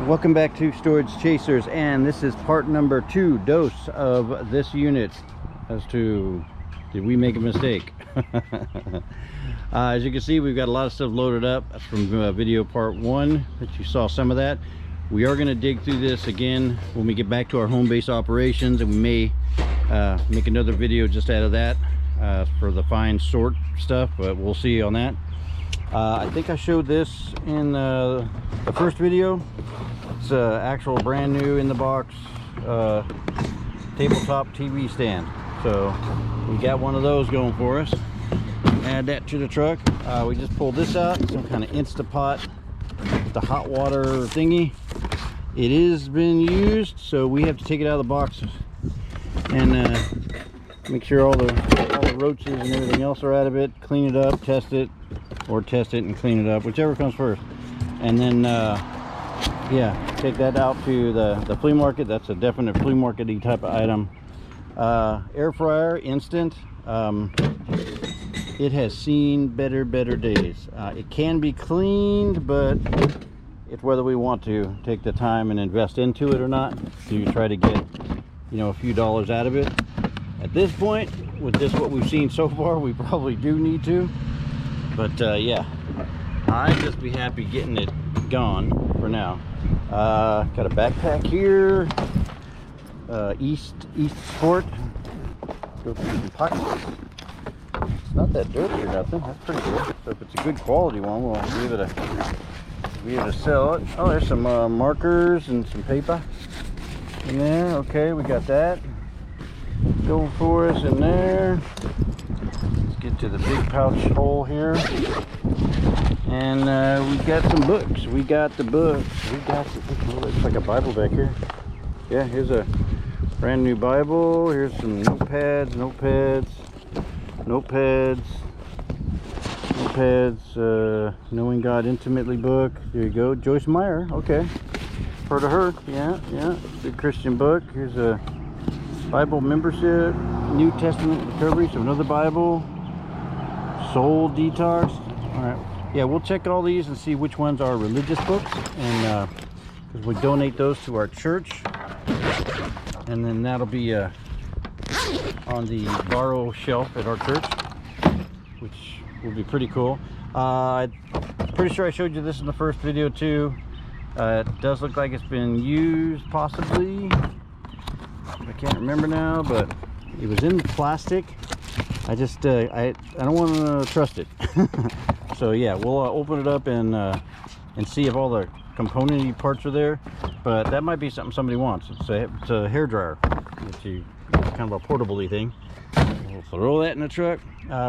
Welcome back to Storage Chasers, and this is part number 2 dose of this unit as to did we make a mistake. As you can see, we've got a lot of stuff loaded up. That's from video part 1 that you saw some of that. We are going to dig through this again when we get back to our home base operations, and we may make another video just out of that for the fine sort stuff, but we'll see on that. I think I showed this in the first video. It's actual brand new in the box tabletop TV stand. So we got one of those going for us. Add that to the truck. We just pulled this out, some kind of Instapot, the hot water thingy. It is been used, so we have to take it out of the box and make sure all the roaches and everything else are out of it, clean it up, test it, or test it and clean it up, whichever comes first. And then yeah, take that out to the flea market. That's a definite flea market-y type of item. Air fryer, instant. It has seen better days. It can be cleaned, but it's whether we want to take the time and invest into it or not to try to get, you know, a few dollars out of it. At this point, with this what we've seen so far, we probably do need to. But yeah, I'd just be happy getting it gone for now. Got a backpack here, East Sport. Go through some pockets. It's not that dirty or nothing. That's pretty good. So if it's a good quality one, we'll be able to sell it. Oh, there's some markers and some paper in there. Okay, we got that going for us in there. Let's get to the big pouch hole here. And we got some books. We got the books. Oh, looks like a Bible back here. Yeah, here's a brand new Bible. Here's some notepads, Knowing God Intimately book. There you go. Joyce Meyer. Okay. Heard of her. Yeah. Good Christian book. Here's a Bible membership. New Testament recovery. So another Bible. Soul detox. All right. Yeah, we'll check all these and see which ones are religious books, and because we donate those to our church, and then that'll be on the borrow shelf at our church, which will be pretty cool. I'm pretty sure I showed you this in the first video too. It does look like it's been used, possibly. I can't remember now, but it was in plastic. I just I don't want to trust it. So yeah, we'll open it up and see if all the component parts are there. But that might be something somebody wants. It's a hair dryer. It's kind of a portable-y thing. We'll throw that in the truck.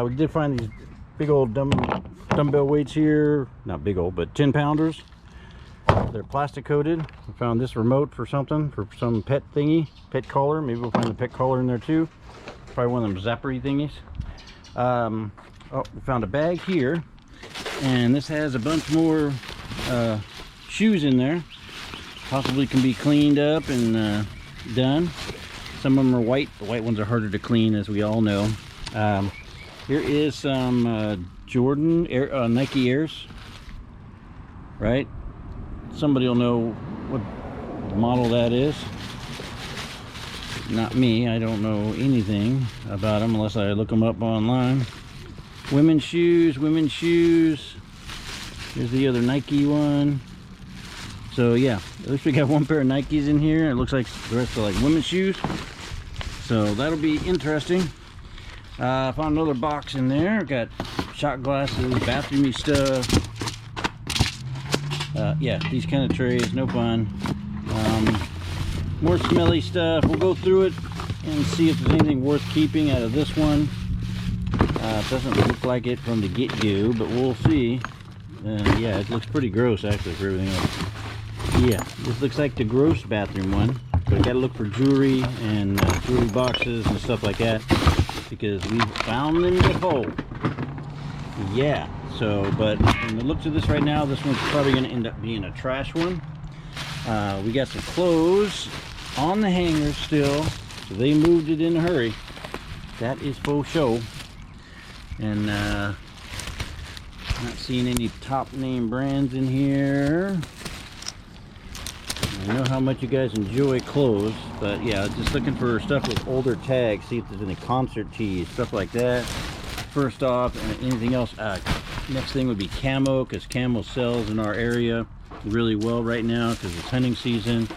We did find these big old dumbbell weights here. Not big old, but 10-pounders. They're plastic coated. We found this remote for something, for some pet thingy, pet collar. Maybe we'll find the pet collar in there too. Probably one of them zappery thingies. Oh, we found a bag here. And this has a bunch more shoes in there. Possibly can be cleaned up and done. Some of them are white. The white ones are harder to clean, as we all know. Here is some Jordan Nike Airs. Right? Somebody will know what model that is. Not me. I don't know anything about them unless I look them up online. Women's shoes. Here's the other Nike one. So yeah, at least we got one pair of Nikes in here. It looks like the rest are like women's shoes. So that'll be interesting. Found another box in there. Got shot glasses, bathroomy stuff. Yeah, these kind of trays, no fun. More smelly stuff. We'll go through it and see if there's anything worth keeping out of this one. It doesn't look like it from the get-go, but we'll see. Yeah, it looks pretty gross actually for everything else. Yeah, this looks like the gross bathroom one. But I gotta look for jewelry and jewelry boxes and stuff like that, because we found them before. Yeah, so, but from the looks of this right now, this one's probably gonna end up being a trash one. We got some clothes on the hanger still, so they moved it in a hurry. That is for show. And not seeing any top name brands in here. I know how much you guys enjoy clothes, but yeah, just looking for stuff with older tags, see if there's any concert tees, stuff like that. First off, and anything else. Next thing would be camo, because camo sells in our area really well right now because it's hunting season.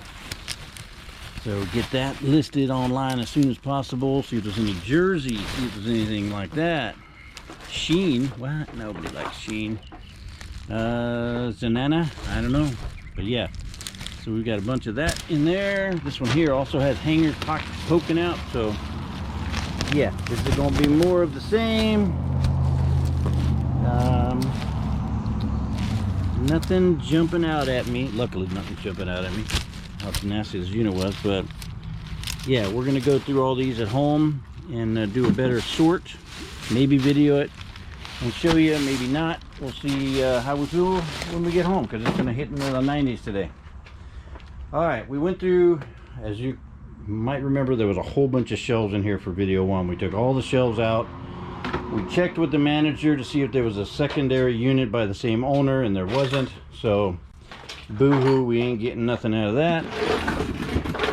So get that listed online as soon as possible. See if there's any jerseys, see if there's anything like that. Sheen, what? Nobody likes Sheen. Zanana, I don't know, but yeah. So we've got a bunch of that in there. This one here also has hangers poking out. So yeah, this is going to be more of the same. Nothing jumping out at me. Luckily, nothing's jumping out at me. How nasty this unit was, but yeah, we're going to go through all these at home and do a better sort. Maybe video it and show you, maybe not. We'll see how we feel when we get home, because it's going to hit in the 90s today. Alright, we went through, as you might remember, there was a whole bunch of shelves in here for video one. We took all the shelves out. We checked with the manager to see if there was a secondary unit by the same owner, and there wasn't. So, boo-hoo, we ain't getting nothing out of that.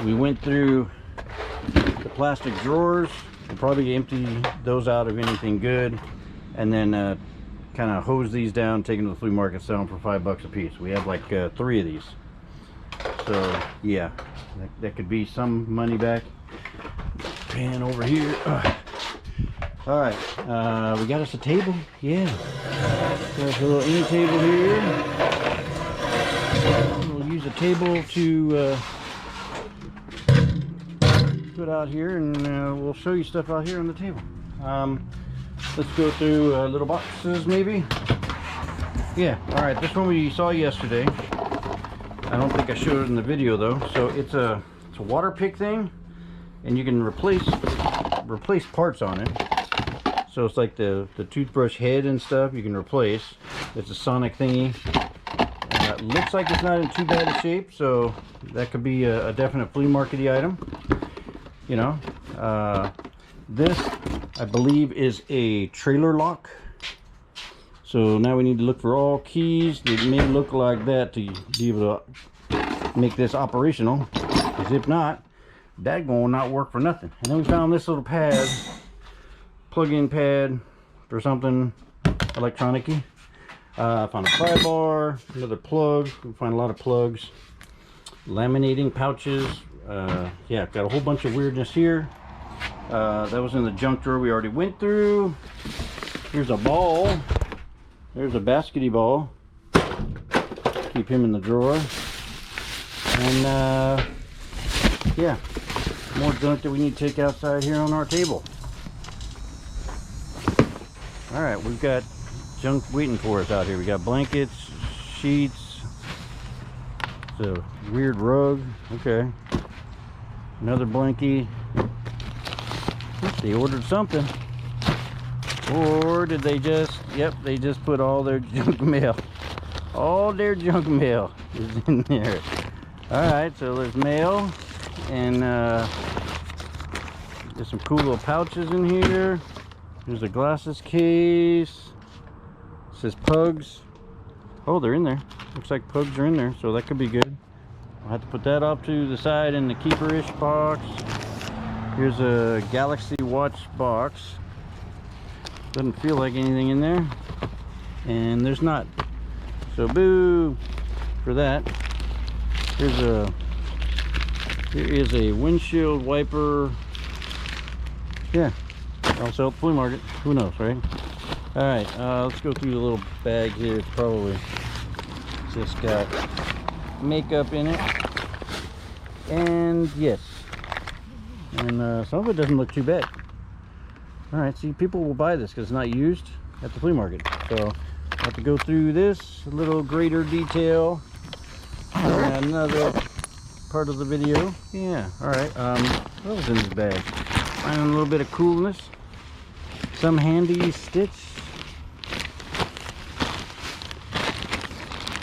We went through the plastic drawers. We'll probably empty those out of anything good, and then kind of hose these down, take them to the flea market, sell them for $5 a piece. We have like 3 of these. So yeah, that could be some money back. Pan over here. All right, we got us a table. Yeah, got us a little end table here. We'll use a table to put out here, and we'll show you stuff out here on the table. Let's go through little boxes maybe. Yeah, all right, this one we saw yesterday. I don't think I showed it in the video though. So it's a water pick thing, and you can replace parts on it. So it's like the toothbrush head and stuff you can replace. It's a sonic thingy. It looks like it's not in too bad a shape, so that could be a definite flea market-y item. You know, this I believe is a trailer lock. So now we need to look for all keys that may look like that to be able to make this operational. Because if not, that will not work for nothing. And then we found this little pad, plug-in pad for something electronic-y. I found a pry bar, another plug. We find a lot of plugs, laminating pouches. Yeah, got a whole bunch of weirdness here. That was in the junk drawer we already went through. Here's a ball. There's a baskety ball. Keep him in the drawer. And yeah, more junk that we need to take outside here on our table. Alright, we've got junk waiting for us out here. We got blankets, sheets. It's a weird rug. Okay. Another blankie. They ordered something. Or did they just, yep, they just put all their junk mail. All their junk mail is in there. Alright, so there's mail. And there's some cool little pouches in here. There's a glasses case. It says pugs. Oh, they're in there. Looks like pugs are in there, so that could be good. I'll have to put that off to the side in the keeper-ish box. Here's a Galaxy Watch box. Doesn't feel like anything in there, and there's not. So boo for that. There is a windshield wiper. Yeah, I'll sell at the flea market. Who knows, right? All right, let's go through the little bag here. It's probably just got makeup in it, and yes, and some of it doesn't look too bad. All right, see, people will buy this because it's not used at the flea market. So I have to go through this a little greater detail in another part of the video. Yeah, all right. What was in this bag? Finding a little bit of coolness. Some handy stitch.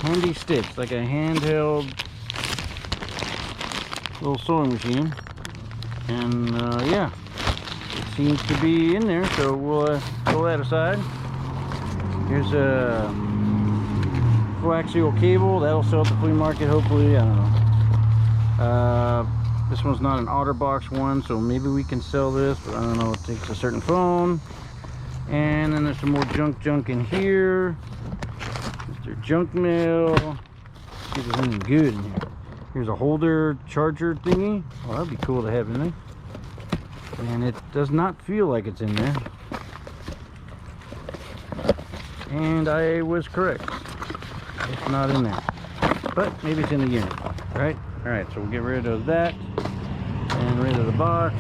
Handy stitch, like a handheld little sewing machine. And yeah. It seems to be in there, so we'll pull that aside. Here's a coaxial cable that'll sell at the flea market, hopefully. I don't know. This one's not an OtterBox one, so maybe we can sell this, but I don't know, it takes a certain phone. And then there's some more junk in here. Mr. Junk Mail. See if there's anything good in here. Here's a holder charger thingy. Well, that'd be cool to have in there. And it does not feel like it's in there. And I was correct. It's not in there. But maybe it's in the unit, right? Alright, so we'll get rid of that. And rid of the box.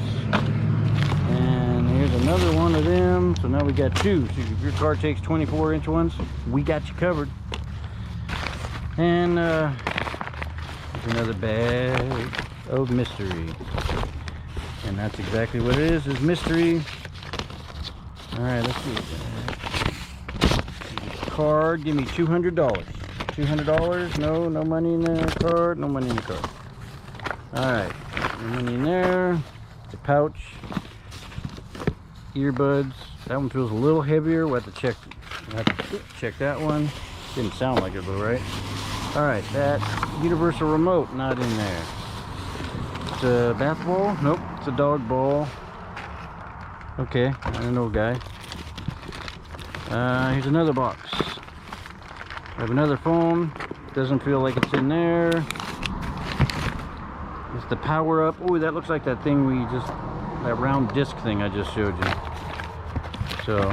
And here's another one of them. So now we got two. So if your car takes 24-inch ones, we got you covered. And there's another bag of mystery. And that's exactly what it is mystery. Alright, let's see. Card, give me $200. $200? No money in the card. No money in the card. Alright, no money in there. It's a pouch. Earbuds. That one feels a little heavier. We'll have to check that one. Didn't sound like it, though, right? Alright, that universal remote, not in there. It's a bath ball? Nope, it's a dog ball. Okay, I don't know, guy. Here's another box. I have another phone. Doesn't feel like it's in there. It's the power up. Oh, that looks like that thing that round disc thing I just showed you. So,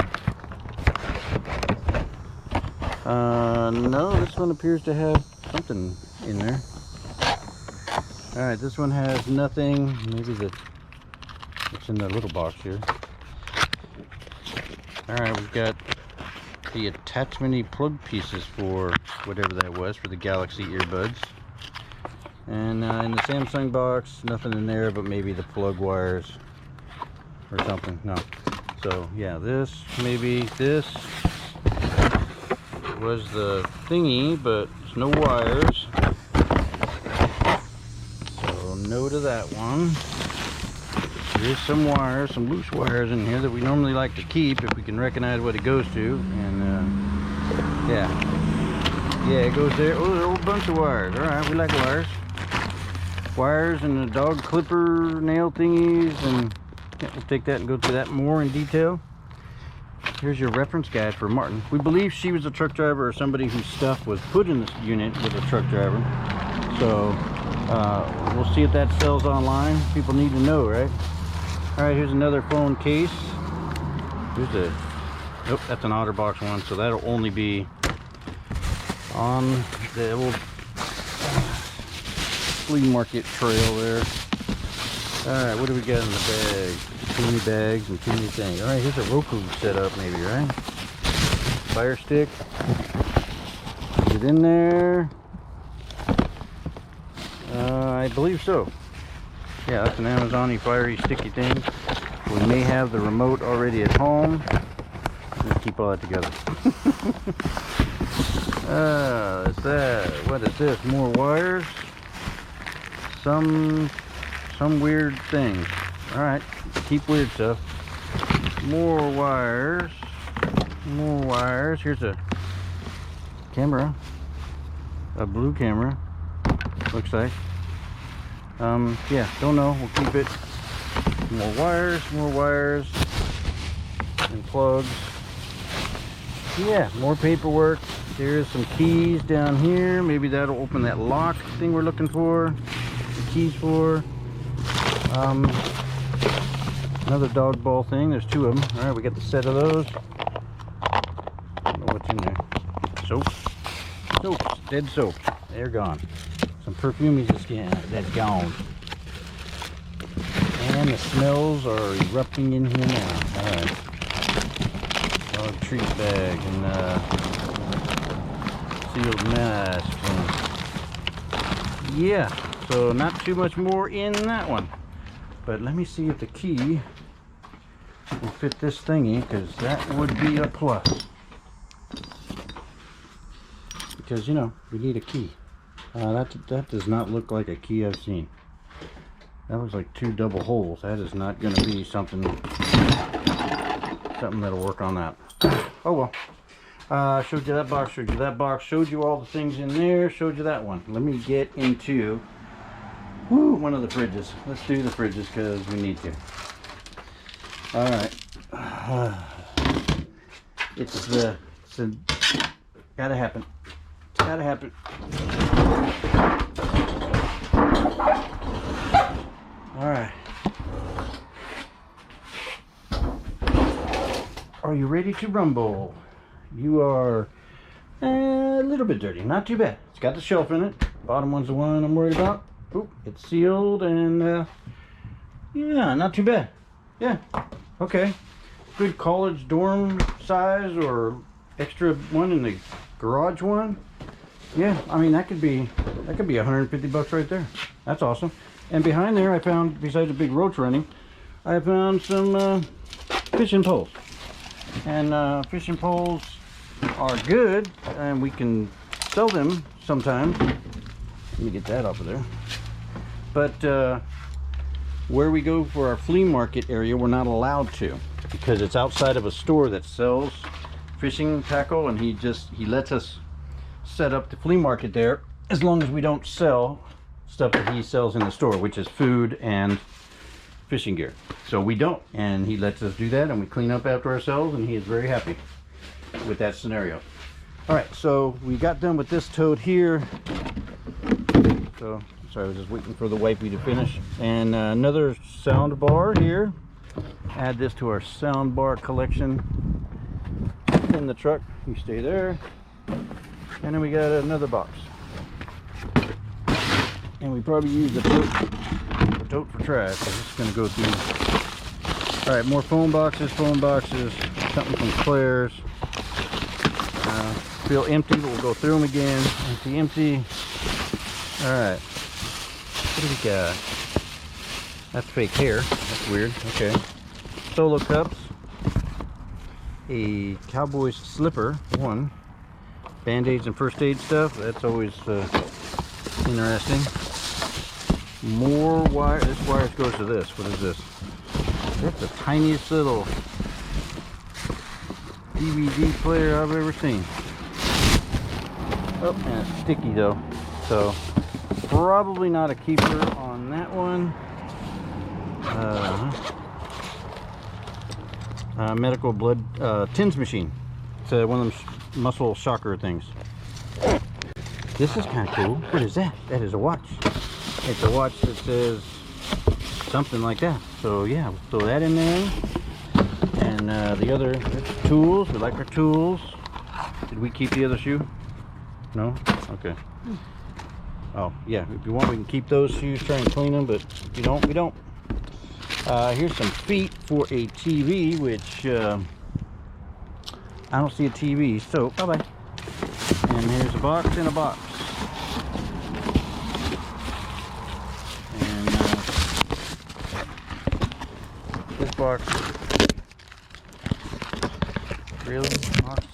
no, this one appears to have something in there. Alright, this one has nothing. Maybe it's in the little box here. Alright, we've got the attachment-y plug pieces for whatever that was, for the Galaxy earbuds. And in the Samsung box, nothing in there, but maybe the plug wires or something. No. So, yeah, this, maybe this. It was the thingy, but there's no wires. So, no to that one. There's some wires, some loose wires in here that we normally like to keep if we can recognize what it goes to. And yeah, it goes there. Oh, there's a whole bunch of wires. All right, we like wires. Wires and the dog clipper nail thingies, and yeah, we'll take that and go through that more in detail. Here's your reference guide for Martin. We believe she was a truck driver or somebody whose stuff was put in this unit with a truck driver. So we'll see if that sells online. People need to know, right? Alright, here's another phone case. Here's a... Nope, that's an OtterBox one, so that'll only be on the old flea market trail there. Alright, what do we got in the bag? Too many bags and too many things. Alright, here's a Roku setup maybe, right? Fire stick. Is it in there? I believe so. Yeah, that's an Amazon-y fiery sticky thing. We may have the remote already at home. Let's keep all that together. That's that. What is this? More wires? Some weird things. Alright, keep weird stuff. More wires. More wires. Here's a camera. A blue camera. Looks like. Yeah, don't know. We'll keep it. More wires, and plugs. Yeah, more paperwork. There's some keys down here. Maybe that'll open that lock thing we're looking for. The keys for. Another dog ball thing. There's two of them. All right, we got the set of those. I don't know what's in there. Soap. Dead soap. They're gone. Some perfume that's gone. And the smells are erupting in here now. Alright. Dog treat bag and sealed mask. And yeah, so not too much more in that one. But let me see if the key will fit this thingy, because that would be a plus. Because, you know, we need a key. That does not look like a key I've seen. That was like two double holes. That is not going to be something that'll work on that. Oh well. Showed you that box, showed you all the things in there, showed you that one. Let me get into one of the fridges. Let's do the fridges because we need to. All right. It's gotta happen. It's gotta happen. All right. Are you ready to rumble? You are a little bit dirty, not too bad. It's got the shelf in it. Bottom one's the one I'm worried about. Oop, it's sealed and yeah, not too bad. Yeah, okay. Good college dorm size or extra one in the garage one. Yeah, I mean that could be $150 right there. That's awesome. And behind there I found, besides a big roach running, I found some fishing poles. And fishing poles are good, and we can sell them sometimes. Let me get that off of there. But where we go for our flea market area, we're not allowed to, because it's outside of a store that sells fishing tackle, and he lets us set up the flea market there as long as we don't sell stuff that he sells in the store, which is food and fishing gear. So we don't, and he lets us do that, and we clean up after ourselves, and he is very happy with that scenario. All right, so we got done with this tote here. So sorry, I was just waiting for the wifey to finish. And another sound bar here. Add this to our sound bar collection in the truck. You stay there. And then we got another box. And we probably use the tote for trash. So this is going to go through. All right, more phone boxes. Something from Claire's. Feel empty, but we'll go through them again. Empty. All right. What do we got? That's fake hair. That's weird. Okay. Solo cups. A cowboy slipper. One. Band-aids and first aid stuff. That's always interesting. More wire. This wire goes to this. What is this? That's the tiniest little DVD player I've ever seen. Oh, and it's sticky though. So probably not a keeper on that one. Medical blood tins machine. It's one of them muscle shocker things. This is kind of cool. What is that? That is a watch. It's a watch that says something like that. So yeah, we'll throw that in there. And the other tools. We like our tools. Did we keep the other shoe? No? Okay. Oh yeah, if you want we can keep those shoes, try and clean them, but if you don't, we don't. Here's some feet for a TV, which I don't see a TV, so bye-bye. And here's a box in a box. And this box, really? Box?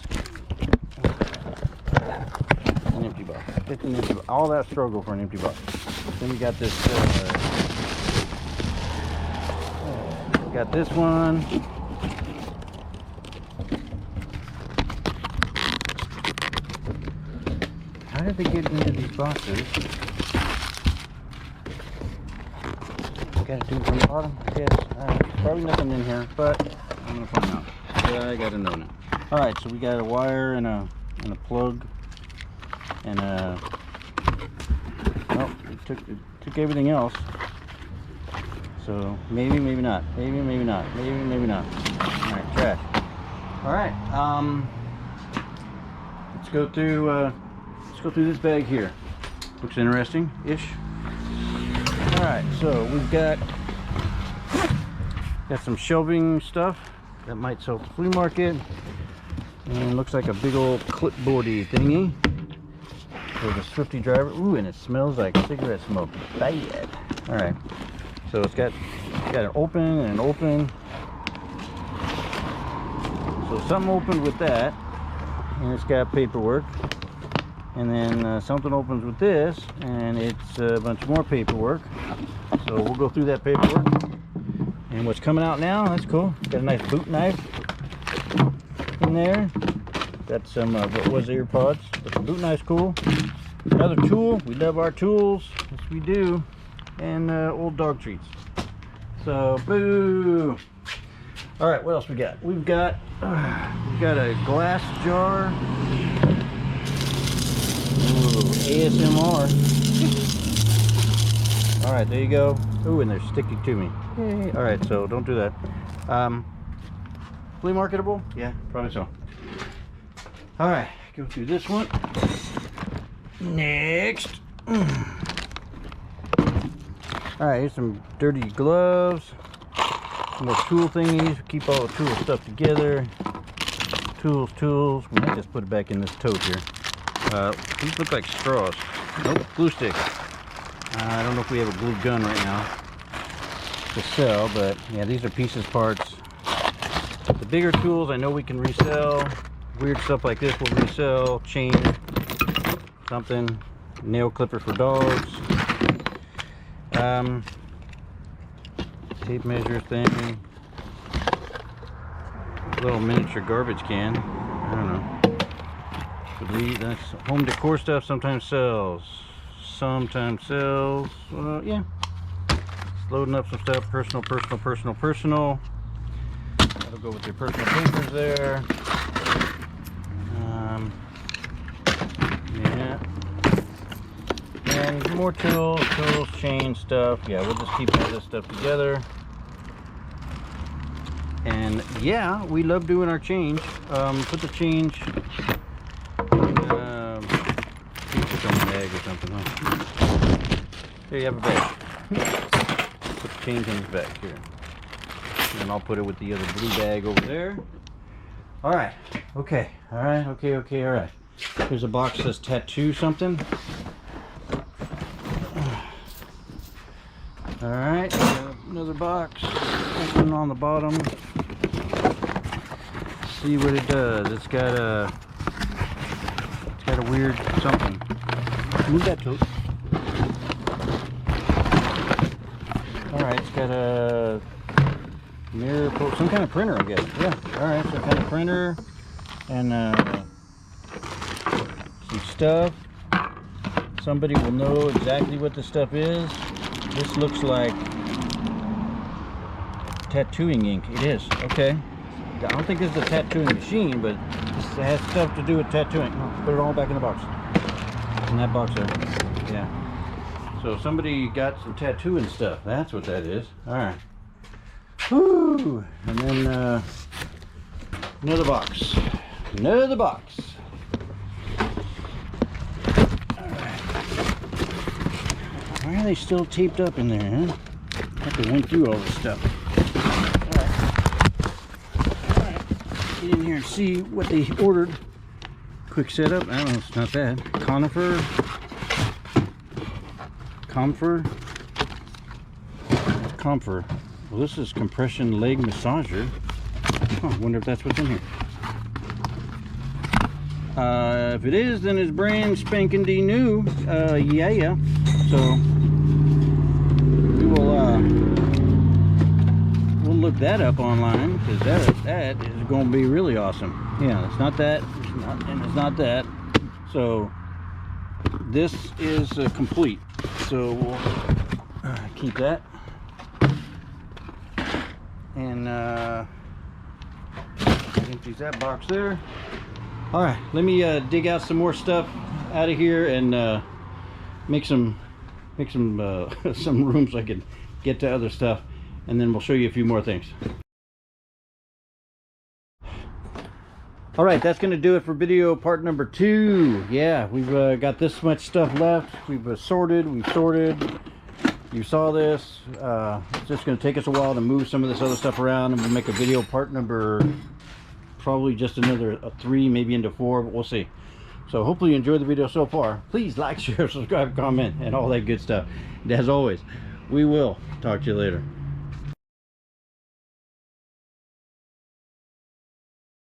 An empty box. It's an empty box. All that struggle for an empty box. Then we got this. Got this one. How did they get into these boxes? Got to do it from the bottom, I guess. Probably nothing in here, but I'm gonna find out. Yeah, I gotta know now. All right, so we got a wire and a plug and a. Oh, it took everything else. So maybe not. Maybe not. All right, trash. All right. Let's go through this bag here. Looks interesting-ish. All right, so we've got some shelving stuff that might sell at the flea market, and looks like a big old clipboardy thingy for the Swifty driver. Ooh, and it smells like cigarette smoke. Bad. All right. So it's got an open and an open. So something opened with that, and it's got paperwork. And then something opens with this, and it's a bunch more paperwork. So we'll go through that paperwork. And what's coming out now, that's cool. Got a nice boot knife in there. Got some, what was AirPods, but the boot knife's cool. Another tool, we love our tools, yes we do. and old dog treats. So, boo! All right, what else we got? We've got a glass jar. Ooh, ASMR. All right, there you go. Ooh, and they're sticking to me. Yay. All right, so don't do that. Flea marketable? Yeah, probably so. All right, go through this one. Next. All right, here's some dirty gloves. Some more tool thingies. Keep all the tool stuff together. Tools. We might just put it back in this tote here. These look like straws. Nope, glue sticks. I don't know if we have a glue gun right now to sell, but yeah, these are pieces, parts. The bigger tools I know we can resell. Weird stuff like this we'll resell. Chain, something. Nail clipper for dogs. Tape measure thing. Little miniature garbage can. I don't know. That's home decor stuff. Sometimes sells. Yeah. Just loading up some stuff. Personal. That'll go with your personal papers there. Yeah. And more tools, chain stuff. Yeah, we'll just keep all this stuff together. And yeah, we love doing our change. Put the change in some bag or something. Huh? There you have a bag. Put the change in the bag here. And I'll put it with the other blue bag over there. All right. Okay. All right. Here's a box that says tattoo something. All right. Another box. Open on the bottom. See what it does. It's got a weird something. Move that tote. All right. It's got a mirror, some kind of printer, I guess. Yeah. All right. Some kind of printer and some stuff. Somebody will know exactly what this stuff is. This looks like tattooing ink. It is. Okay. I don't think this is a tattooing machine, but this has stuff to do with tattooing. Put it all back in the box. In that box there. Yeah. So somebody got some tattooing stuff. That's what that is. All right. Whoo! And then another box. Another box. All right. Why are they still taped up in there, huh? I have to went through all this stuff. All right. Get in here and see what they ordered. Quick setup. I don't know. It's not bad. Conifer. Well, this is compression leg massager. Huh, I wonder if that's what's in here. If it is, then it's brand spanking new. Yeah. So we'll look that up online, because that is going to be really awesome. Yeah, it's not that, it's not that. So this is complete. So we'll keep that. And empties that box there. All right, let me dig out some more stuff out of here and make some room so I can get to other stuff, and then we'll show you a few more things. All right, that's going to do it for video part number 2. Yeah, we've got this much stuff left. We've sorted. You saw this. It's just going to take us a while to move some of this other stuff around, and we'll make a video part number, probably just another 3, maybe into 4, but we'll see. So hopefully you enjoyed the video so far. Please like, share, subscribe, comment, and all that good stuff. And as always, we will talk to you later.